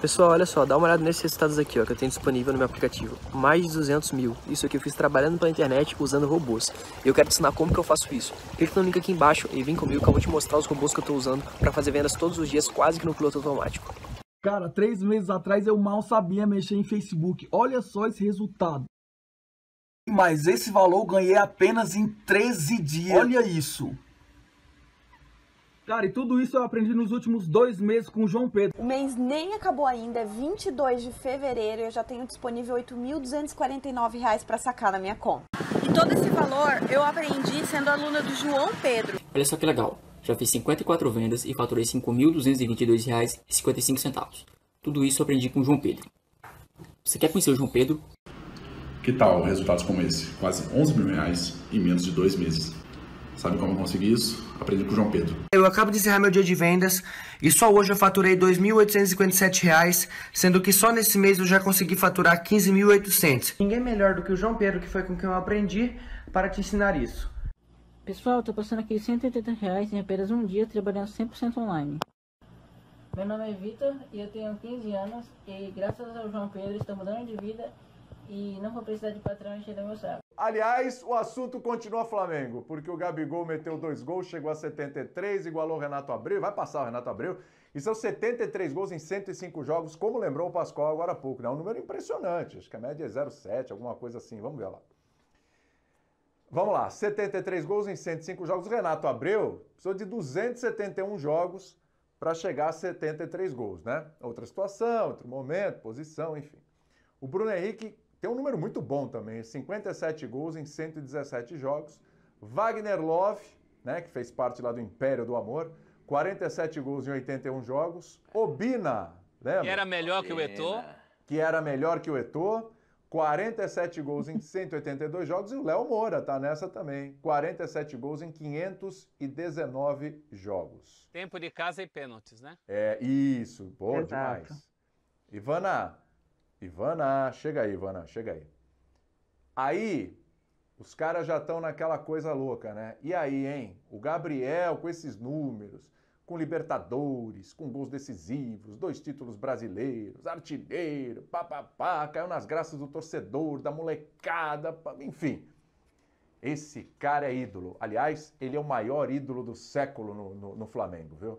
Pessoal, olha só, dá uma olhada nesses resultados aqui, ó, que eu tenho disponível no meu aplicativo. Mais de 200 mil. Isso aqui eu fiz trabalhando pela internet usando robôs. E eu quero te ensinar como que eu faço isso. Clica no link aqui embaixo e vem comigo que eu vou te mostrar os robôs que eu tô usando para fazer vendas todos os dias, quase que no piloto automático. Cara, 3 meses atrás eu mal sabia mexer em Facebook. Olha só esse resultado. Mas esse valor eu ganhei apenas em 13 dias. Olha isso. Cara, e tudo isso eu aprendi nos últimos 2 meses com o João Pedro. O mês nem acabou ainda, é 22 de fevereiro e eu já tenho disponível R$ 8.249 para sacar na minha conta. E todo esse valor eu aprendi sendo aluna do João Pedro. Olha só que legal, já fiz 54 vendas e faturei R$ 5.222,55. Tudo isso eu aprendi com o João Pedro. Você quer conhecer o João Pedro? Que tal resultados como esse? Quase R$ 11 mil em menos de 2 meses. Sabe como eu consegui isso? Aprendi com o João Pedro. Eu acabo de encerrar meu dia de vendas e só hoje eu faturei R$ 2.857, sendo que só nesse mês eu já consegui faturar R$ 15.800. Ninguém melhor do que o João Pedro, que foi com quem eu aprendi, para te ensinar isso. Pessoal, tô passando aqui R$ 180 em apenas um dia trabalhando 100% online. Meu nome é Vitor e eu tenho 15 anos e graças ao João Pedro estou mudando de vida e não vou precisar de patrão encher meu saco. Aliás, o assunto continua Flamengo, porque o Gabigol meteu 2 gols, chegou a 73, igualou o Renato Abreu, vai passar o Renato Abreu, e são 73 gols em 105 jogos, como lembrou o Pascoal agora há pouco, né? Um número impressionante, acho que a média é 0,7, alguma coisa assim, vamos ver lá. Vamos lá, 73 gols em 105 jogos, o Renato Abreu precisou de 271 jogos para chegar a 73 gols, né? Outra situação, outro momento, posição, enfim. O Bruno Henrique tem um número muito bom também, 57 gols em 117 jogos. Wagner Love, né, que fez parte lá do Império do Amor, 47 gols em 81 jogos. Obina, lembra? Que era melhor que o Eto'o. Que era melhor que o Eto'o, 47 gols em 182 jogos. E o Léo Moura tá nessa também, 47 gols em 519 jogos. Tempo de casa e pênaltis, né? É, isso, boa Exato. demais. Ivana, chega aí, Ivana, chega aí. Aí, os caras já estão naquela coisa louca, né? E aí, hein? O Gabriel com esses números, com Libertadores, com gols decisivos, 2 títulos brasileiros, artilheiro, papapá, caiu nas graças do torcedor, da molecada, enfim. Esse cara é ídolo. Aliás, ele é o maior ídolo do século no Flamengo, viu?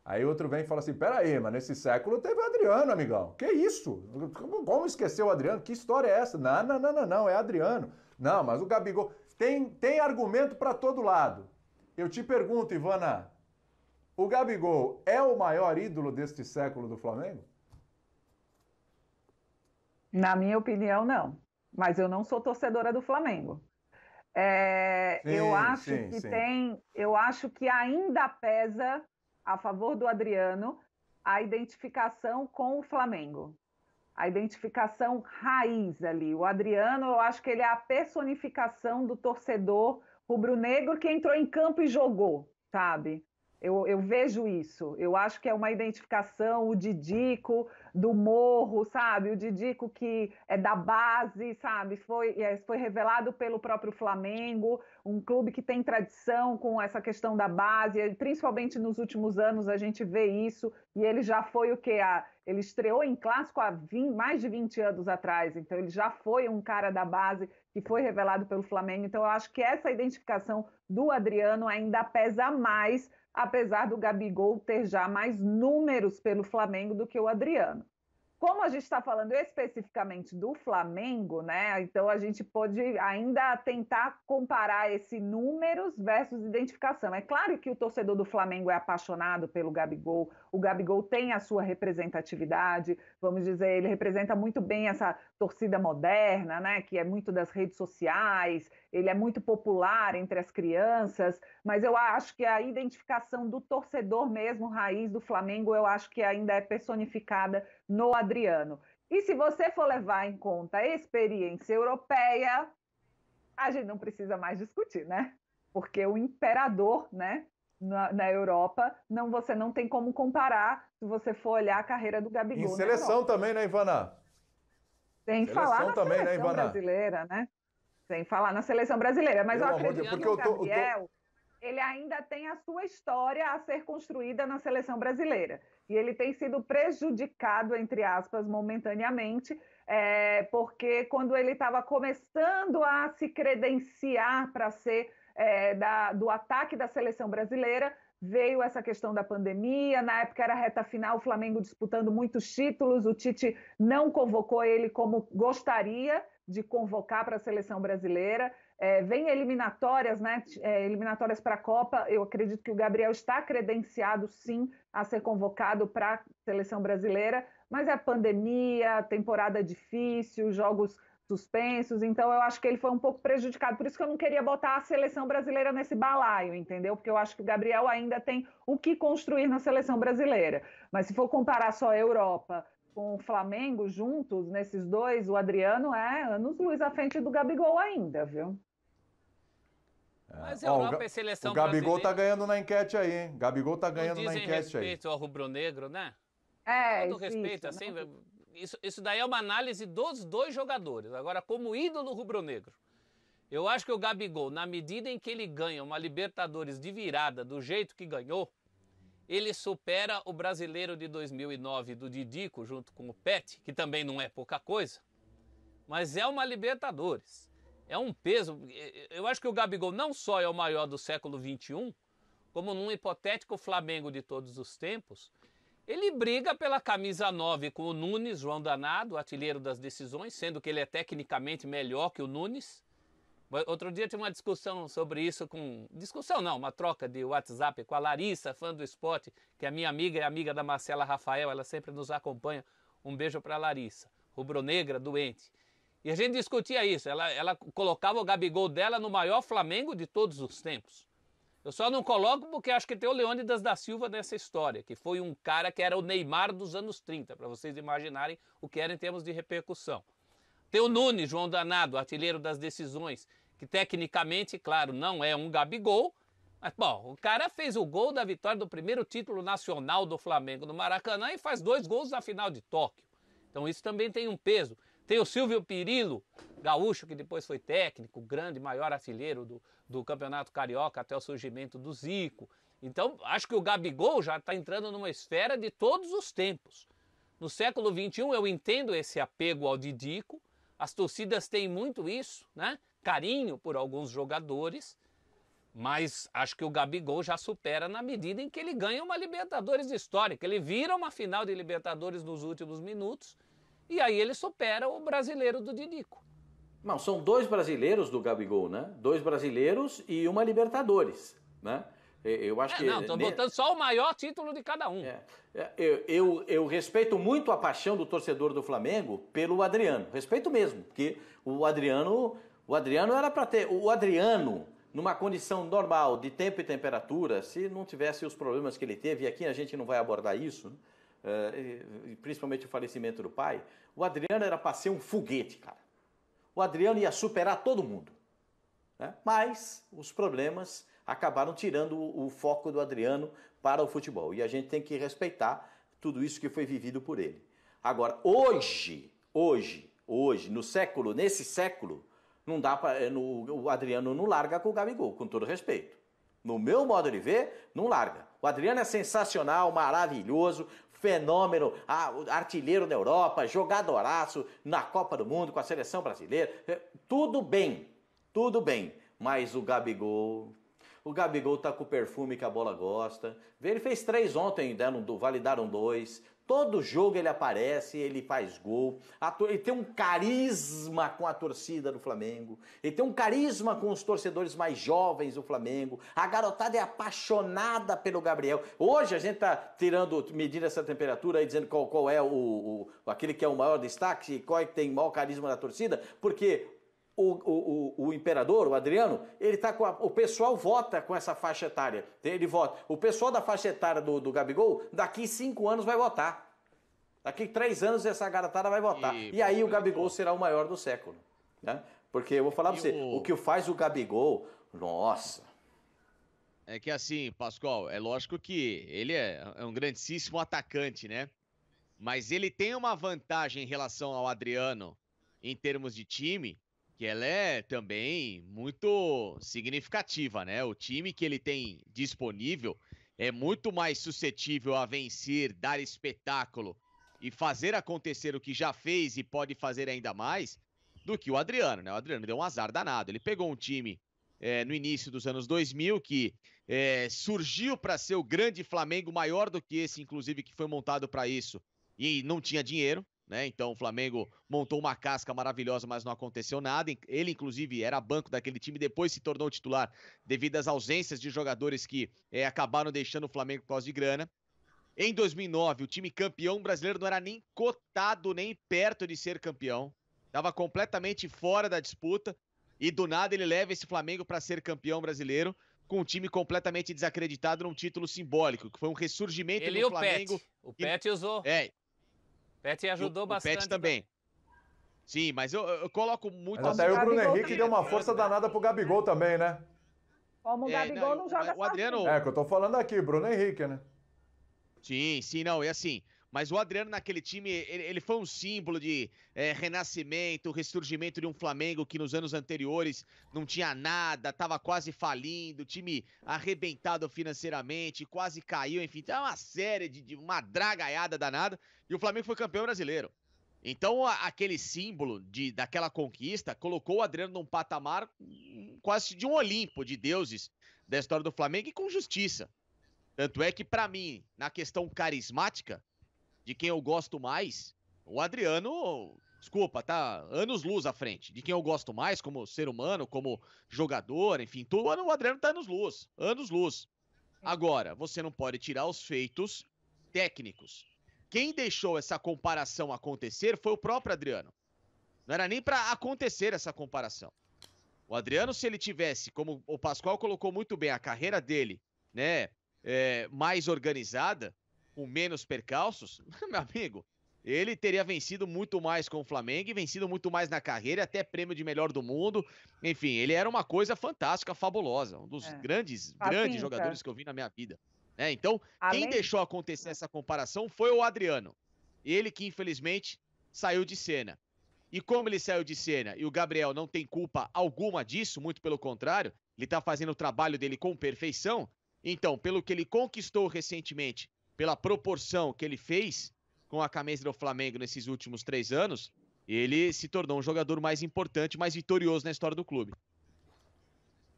Aí outro vem e fala assim, peraí, mas nesse século teve o Adriano, amigão. Que isso? Como esqueceu o Adriano? Que história é essa? Não, é Adriano. Não, mas o Gabigol... Tem argumento para todo lado. Eu te pergunto, Ivana, o Gabigol é o maior ídolo deste século do Flamengo? Na minha opinião, não. Mas eu não sou torcedora do Flamengo. Eu acho que ainda pesa a favor do Adriano a identificação com o Flamengo. A identificação raiz ali. O Adriano, eu acho que ele é a personificação do torcedor rubro-negro que entrou em campo e jogou, sabe? Eu vejo isso. Eu acho que é uma identificação, o Didico do Morro, sabe? O Didico que é da base, sabe? Foi revelado pelo próprio Flamengo, um clube que tem tradição com essa questão da base, e principalmente nos últimos anos a gente vê isso, e ele já foi o quê? Ele estreou em clássico há mais de 20 anos atrás, então ele já foi um cara da base que foi revelado pelo Flamengo. Então eu acho que essa identificação do Adriano ainda pesa mais, apesar do Gabigol ter já mais números pelo Flamengo do que o Adriano. Como a gente está falando especificamente do Flamengo, né? Então a gente pode ainda tentar comparar esse números versus identificação. É claro que o torcedor do Flamengo é apaixonado pelo Gabigol, o Gabigol tem a sua representatividade, vamos dizer, ele representa muito bem essa torcida moderna, né? Que é muito das redes sociais, ele é muito popular entre as crianças, mas eu acho que a identificação do torcedor mesmo, raiz do Flamengo, eu acho que ainda é personificada no Adriano. E se você for levar em conta a experiência europeia, a gente não precisa mais discutir, né? Porque o imperador, né, na Europa, você não tem como comparar se você for olhar a carreira do Gabigol. Em seleção também, né, Ivana? Sem falar na seleção brasileira, né? Sem falar na seleção brasileira. Mas eu acredito que o Gabriel... ele ainda tem a sua história a ser construída na seleção brasileira. E ele tem sido prejudicado, entre aspas, momentaneamente, porque quando ele estava começando a se credenciar para ser do ataque da seleção brasileira, veio essa questão da pandemia. Na época era reta final, o Flamengo disputando muitos títulos, o Tite não convocou ele como gostaria de convocar para a seleção brasileira. Vem eliminatórias, né? Eliminatórias para a Copa. Eu acredito que o Gabriel está credenciado, sim, a ser convocado para a seleção brasileira, mas é pandemia, temporada difícil, jogos suspensos, então eu acho que ele foi um pouco prejudicado. Por isso que eu não queria botar a seleção brasileira nesse balaio, entendeu? Porque eu acho que o Gabriel ainda tem o que construir na seleção brasileira. Mas se for comparar só a Europa com o Flamengo juntos, nesses dois, o Adriano é anos-luz à frente do Gabigol ainda, viu? Mas a Europa é seleção o Gabigol brasileira. tá ganhando na enquete aí, hein? Gabigol tá ganhando na enquete aí. Respeito ao rubro-negro, né? Todo Existe, respeito, assim, isso daí é uma análise dos dois jogadores. Agora, como ídolo rubro-negro, eu acho que o Gabigol, na medida em que ele ganha uma Libertadores de virada do jeito que ganhou, ele supera o brasileiro de 2009 do Didico, junto com o Pet, que também não é pouca coisa, mas é uma Libertadores. É um peso. Eu acho que o Gabigol não só é o maior do século XXI, como num hipotético Flamengo de todos os tempos, ele briga pela camisa 9 com o Nunes, João Danado, artilheiro das decisões, sendo que ele é tecnicamente melhor que o Nunes. Outro dia tinha uma discussão sobre isso Discussão não, uma troca de WhatsApp com a Larissa, fã do esporte, que é minha amiga e amiga da Marcela Rafael, ela sempre nos acompanha. Um beijo para a Larissa, rubro-negra, doente. E a gente discutia isso, ela colocava o Gabigol dela no maior Flamengo de todos os tempos. Eu só não coloco porque acho que tem o Leônidas da Silva nessa história, que foi um cara que era o Neymar dos anos 30, para vocês imaginarem o que era em termos de repercussão. Tem o Nunes, João Danado, artilheiro das decisões, que tecnicamente, claro, não é um Gabigol, mas, bom, o cara fez o gol da vitória do primeiro título nacional do Flamengo no Maracanã e faz 2 gols na final de Tóquio. Então isso também tem um peso. Tem o Silvio Pirillo, gaúcho, que depois foi técnico, grande, maior artilheiro do Campeonato Carioca até o surgimento do Zico. Então, acho que o Gabigol já está entrando numa esfera de todos os tempos. No século XXI, eu entendo esse apego ao Didico, as torcidas têm muito isso, né? Carinho por alguns jogadores, mas acho que o Gabigol já supera na medida em que ele ganha uma Libertadores histórica. Ele vira uma final de Libertadores nos últimos minutos, e aí ele supera o brasileiro do Didico. Não, são 2 brasileiros do Gabigol, né? 2 brasileiros e uma Libertadores, né? Eu acho que... Não, estou botando só o maior título de cada um. Eu respeito muito a paixão do torcedor do Flamengo pelo Adriano. Respeito mesmo, porque o Adriano era para ter... O Adriano, numa condição normal de tempo e temperatura, se não tivesse os problemas que ele teve, e aqui a gente não vai abordar isso, né? Principalmente o falecimento do pai, o Adriano era para ser um foguete, cara. O Adriano ia superar todo mundo, né? Mas os problemas acabaram tirando o foco do Adriano para o futebol. E a gente tem que respeitar tudo isso que foi vivido por ele. Agora, hoje, nesse século, não dá para... O Adriano não larga com o Gabigol, com todo respeito. No meu modo de ver, não larga. O Adriano é sensacional, maravilhoso, fenômeno, artilheiro da Europa, jogadoraço na Copa do Mundo com a seleção brasileira. Tudo bem, mas o Gabigol tá com o perfume que a bola gosta. Ele fez 3 ontem, validaram 2. Todo jogo ele aparece, ele faz gol. Ele tem um carisma com a torcida do Flamengo. Ele tem um carisma com os torcedores mais jovens do Flamengo. A garotada é apaixonada pelo Gabriel. Hoje a gente está medindo essa temperatura e dizendo qual é aquele que é o maior destaque, qual é que tem o maior carisma da torcida, porque o imperador, o Adriano, ele tá o pessoal vota com essa faixa etária. Ele vota. O pessoal da faixa etária do Gabigol, daqui 5 anos vai votar. Daqui 3 anos essa garotada vai votar. E aí o Gabigol será o maior do século, né? Porque eu vou falar pra você, o que faz o Gabigol, nossa. É que assim, Pascoal, é lógico que ele é um grandíssimo atacante, né? Mas ele tem uma vantagem em relação ao Adriano em termos de time, que ela é também muito significativa, né? O time que ele tem disponível é muito mais suscetível a vencer, dar espetáculo e fazer acontecer o que já fez e pode fazer ainda mais do que o Adriano, né? O Adriano deu um azar danado. Ele pegou um time no início dos anos 2000 que surgiu para ser o grande Flamengo, maior do que esse, inclusive, que foi montado para isso, e não tinha dinheiro, né? Então o Flamengo montou uma casca maravilhosa, mas não aconteceu nada. Ele, inclusive, era banco daquele time, depois se tornou titular devido às ausências de jogadores que acabaram deixando o Flamengo por causa de grana. Em 2009, o time campeão brasileiro não era nem cotado, nem perto de ser campeão. Estava completamente fora da disputa e do nada ele leva esse Flamengo para ser campeão brasileiro com um time completamente desacreditado num título simbólico, que foi um ressurgimento do Flamengo. O Pet usou. Pet ajudou bastante. O Pet também. Sim, mas eu coloco muito... Mas até o Bruno Henrique deu uma força danada pro Gabigol também, né? Como o Gabigol não joga o Adriano... sozinho. É, que eu tô falando aqui, Bruno Henrique, né? Sim, não, é assim. Mas o Adriano naquele time, ele foi um símbolo de renascimento, ressurgimento de um Flamengo que nos anos anteriores não tinha nada, tava quase falindo, time arrebentado financeiramente, quase caiu, enfim, tá uma série de uma dragaiada danada, e o Flamengo foi campeão brasileiro. Então, aquele símbolo daquela conquista colocou o Adriano num patamar quase de um Olimpo de deuses da história do Flamengo e com justiça. Tanto é que, pra mim, na questão carismática, de quem eu gosto mais, o Adriano, desculpa, tá anos-luz à frente. De quem eu gosto mais como ser humano, como jogador, enfim, o Adriano tá anos-luz, anos-luz. Agora, você não pode tirar os feitos técnicos. Quem deixou essa comparação acontecer foi o próprio Adriano. Não era nem pra acontecer essa comparação. O Adriano, se ele tivesse, como o Pascoal colocou muito bem, a carreira dele, né, mais organizada, com menos percalços, meu amigo, ele teria vencido muito mais com o Flamengo e vencido muito mais na carreira, até prêmio de melhor do mundo. Enfim, ele era uma coisa fantástica, fabulosa, um dos grandes jogadores que eu vi na minha vida. Então, quem deixou acontecer essa comparação foi o Adriano. Ele que, infelizmente, saiu de cena. E como ele saiu de cena e o Gabriel não tem culpa alguma disso, muito pelo contrário, ele tá fazendo o trabalho dele com perfeição, então, pelo que ele conquistou recentemente, pela proporção que ele fez com a camisa do Flamengo nesses últimos 3 anos, ele se tornou um jogador mais importante, mais vitorioso na história do clube.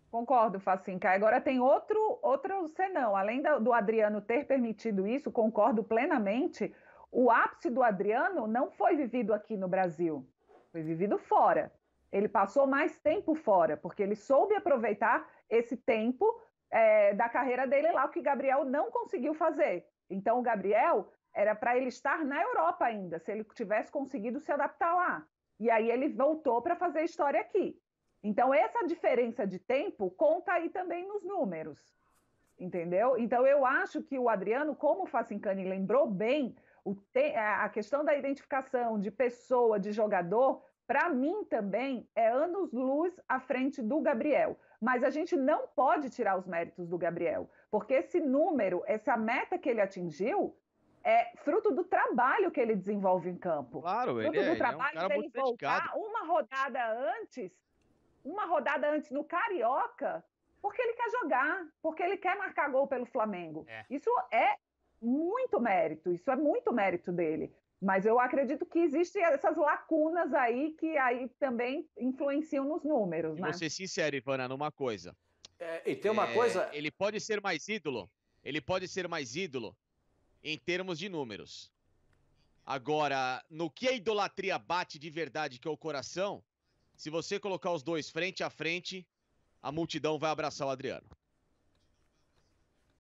Concordo, Facinca. Agora tem outro senão. Além do Adriano ter permitido isso, concordo plenamente, o ápice do Adriano não foi vivido aqui no Brasil, foi vivido fora. Ele passou mais tempo fora, porque ele soube aproveitar esse tempo da carreira dele lá, o que Gabriel não conseguiu fazer. Então, o Gabriel era para ele estar na Europa ainda, se ele tivesse conseguido se adaptar lá. E aí ele voltou para fazer história aqui. Então, essa diferença de tempo conta aí também nos números, entendeu? Então, eu acho que o Adriano, como o Facincani lembrou bem, a questão da identificação de pessoa, de jogador, para mim também é anos-luz à frente do Gabriel. Mas a gente não pode tirar os méritos do Gabriel, porque esse número, essa meta que ele atingiu, é fruto do trabalho que ele desenvolve em campo. Claro, fruto do trabalho é um cara dele voltar uma rodada antes no Carioca, porque ele quer jogar, porque ele quer marcar gol pelo Flamengo. Isso é muito mérito dele. Mas eu acredito que existem essas lacunas aí que aí também influenciam nos números, né? Vou ser sincero, Ivana, numa coisa. E tem uma coisa... Ele pode ser mais ídolo em termos de números. Agora, no que a idolatria bate de verdade, que é o coração, se você colocar os dois frente a frente, a multidão vai abraçar o Adriano.